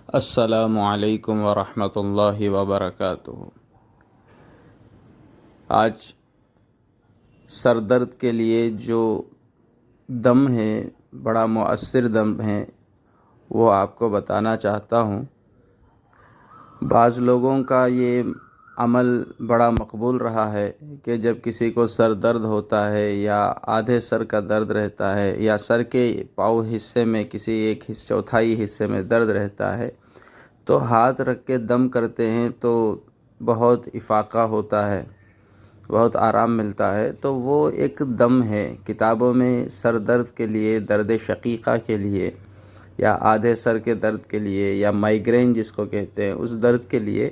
السلام علیکم ورحمۃ اللہ وبرکاتہ۔ آج سر درد کے لیے جو دم ہے، بڑا مؤثر دم ہے، وہ آپ کو بتانا چاہتا ہوں۔ بعض لوگوں کا یہ عمل بڑا مقبول رہا ہے کہ جب کسی کو سر درد ہوتا ہے یا آدھے سر کا درد رہتا ہے یا سر کے پاؤ حصے میں کسی ایک چوتھائی حصے میں درد رہتا ہے تو ہاتھ رکھ کے دم کرتے ہیں تو بہت افاقہ ہوتا ہے، بہت آرام ملتا ہے۔ تو وہ ایک دم ہے، کتابوں میں سر درد کے لیے، درد شقیقہ کے لیے یا آدھے سر کے درد کے لیے یا مائیگرین جس کو کہتے ہیں اس درد کے لیے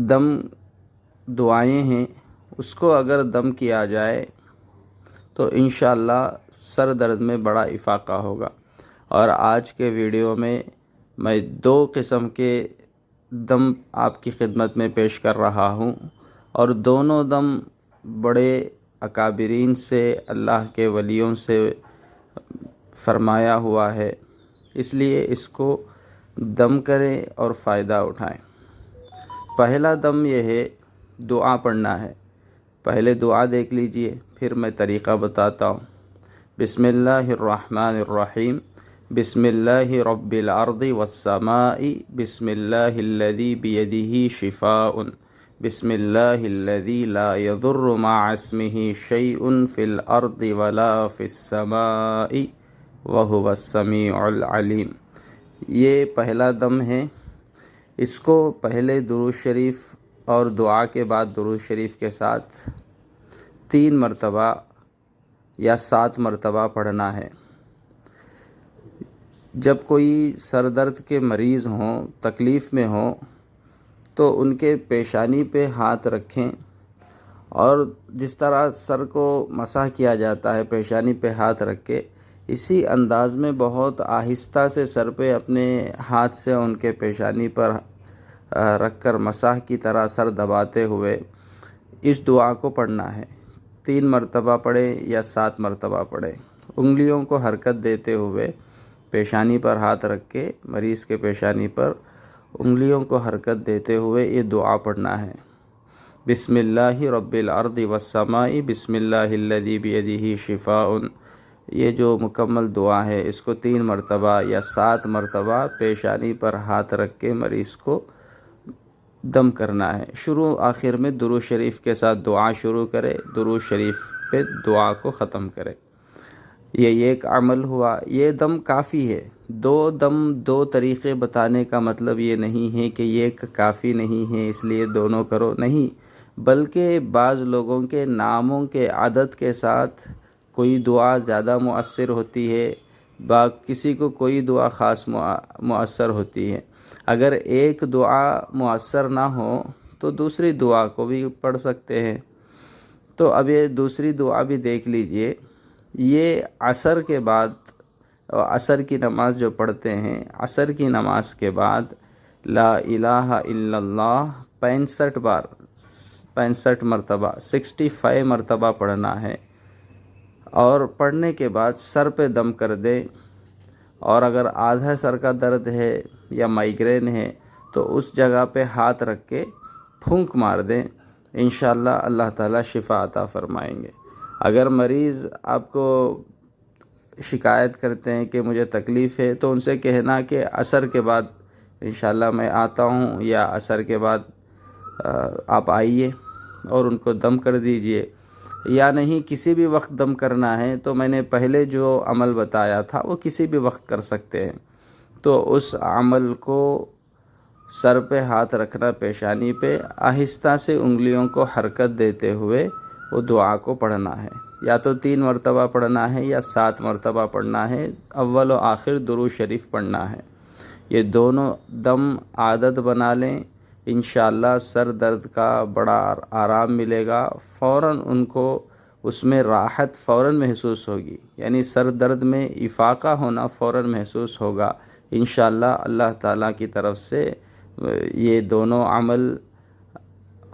دم دعائیں ہیں۔ اس کو اگر دم کیا جائے تو انشاءاللہ سر درد میں بڑا افاقہ ہوگا۔ اور آج کے ویڈیو میں میں 2 قسم کے دم آپ کی خدمت میں پیش کر رہا ہوں، اور دونوں دم بڑے اکابرین سے، اللہ کے ولیوں سے فرمایا ہوا ہے، اس لیے اس کو دم کریں اور فائدہ اٹھائیں۔ پہلا دم یہ ہے، دعا پڑھنا ہے۔ پہلے دعا دیکھ لیجئے، پھر میں طریقہ بتاتا ہوں۔ بسم اللہ الرحمن الرحیم، بسم اللہ رب الارض والسماء، بسم اللہ الذی بیدہ شفاء، بسم اللہ الذی لا یضر مع اسمہ شیء فی الارض ولا فی السماء وہو السمیع العلیم۔ یہ پہلا دم ہے۔ اس کو پہلے درود شریف اور دعا کے بعد درود شریف کے ساتھ 3 مرتبہ یا 7 مرتبہ پڑھنا ہے۔ جب کوئی سر درد کے مریض ہوں، تکلیف میں ہوں، تو ان کے پیشانی پہ ہاتھ رکھیں، اور جس طرح سر کو مسح کیا جاتا ہے پیشانی پہ ہاتھ رکھ کے، اسی انداز میں بہت آہستہ سے سر پہ اپنے ہاتھ سے ان کے پیشانی پر رکھ کر مسح کی طرح سر دباتے ہوئے اس دعا کو پڑھنا ہے۔ 3 مرتبہ پڑھیں یا 7 مرتبہ پڑھیں۔ انگلیوں کو حرکت دیتے ہوئے، پیشانی پر ہاتھ رکھ کے مریض کے پیشانی پر انگلیوں کو حرکت دیتے ہوئے یہ دعا پڑھنا ہے۔ بسم اللہ رب الارض والسماء، بسم اللہ الذی بیدہ شفاء۔ یہ جو مکمل دعا ہے اس کو 3 مرتبہ یا 7 مرتبہ پیشانی پر ہاتھ رکھ کے مریض کو دم کرنا ہے۔ شروع آخر میں درود شریف کے ساتھ دعا شروع کرے، درود شریف پہ دعا کو ختم کرے۔ یہ ایک عمل ہوا۔ یہ دم کافی ہے۔ 2 دم 2 طریقے بتانے کا مطلب یہ نہیں ہے کہ یہ کافی نہیں ہے اس لیے دونوں کرو، نہیں، بلکہ بعض لوگوں کے ناموں کے عدد کے ساتھ کوئی دعا زیادہ مؤثر ہوتی ہے، کسی کو کوئی دعا خاص مؤثر ہوتی ہے۔ اگر ایک دعا مؤثر نہ ہو تو دوسری دعا کو بھی پڑھ سکتے ہیں۔ تو اب یہ دوسری دعا بھی دیکھ لیجئے۔ یہ عصر کے بعد، عصر کی نماز جو پڑھتے ہیں، عصر کی نماز کے بعد لا الہ الا اللہ 65 بار، 65 مرتبہ، 65 مرتبہ پڑھنا ہے، اور پڑھنے کے بعد سر پہ دم کر دیں۔ اور اگر آدھا سر کا درد ہے یا مائیگرین ہے تو اس جگہ پہ ہاتھ رکھ کے پھونک مار دیں، انشاءاللہ اللہ تعالیٰ شفا عطا فرمائیں گے۔ اگر مریض آپ کو شکایت کرتے ہیں کہ مجھے تکلیف ہے تو ان سے کہنا کہ عصر کے بعد انشاءاللہ میں آتا ہوں، یا عصر کے بعد آپ آئیے اور ان کو دم کر دیجئے، یا نہیں کسی بھی وقت دم کرنا ہے تو میں نے پہلے جو عمل بتایا تھا وہ کسی بھی وقت کر سکتے ہیں۔ تو اس عمل کو سر پہ ہاتھ رکھنا، پیشانی پہ آہستہ سے انگلیوں کو حرکت دیتے ہوئے وہ دعا کو پڑھنا ہے۔ یا تو 3 مرتبہ پڑھنا ہے یا 7 مرتبہ پڑھنا ہے۔ اول و آخر درود شریف پڑھنا ہے۔ یہ دونوں دم عادت بنا لیں، انشاءاللہ سر درد کا بڑا آرام ملے گا۔ فوراً ان کو اس میں راحت فوراً محسوس ہوگی، یعنی سر درد میں افاقہ ہونا فوراً محسوس ہوگا۔ انشاءاللہ اللہ تعالیٰ کی طرف سے یہ دونوں عمل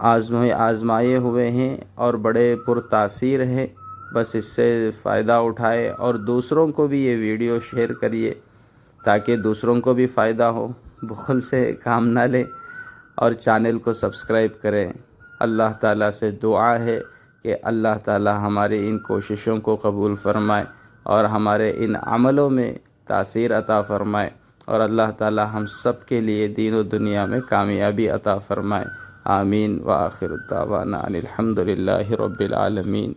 آزمائے ہوئے ہیں اور بڑے پرتاثیر ہیں۔ بس اس سے فائدہ اٹھائے اور دوسروں کو بھی یہ ویڈیو شیئر کریے تاکہ دوسروں کو بھی فائدہ ہو، بخل سے کام نہ لیں اور چینل کو سبسکرائب کریں۔ اللہ تعالیٰ سے دعا ہے کہ اللہ تعالیٰ ہماری ان کوششوں کو قبول فرمائے اور ہمارے ان عملوں میں تاثیر عطا فرمائے، اور اللہ تعالیٰ ہم سب کے لیے دین و دنیا میں کامیابی عطا فرمائے۔ آمین وآخر الدعوانا ان الحمد للہ رب العالمین۔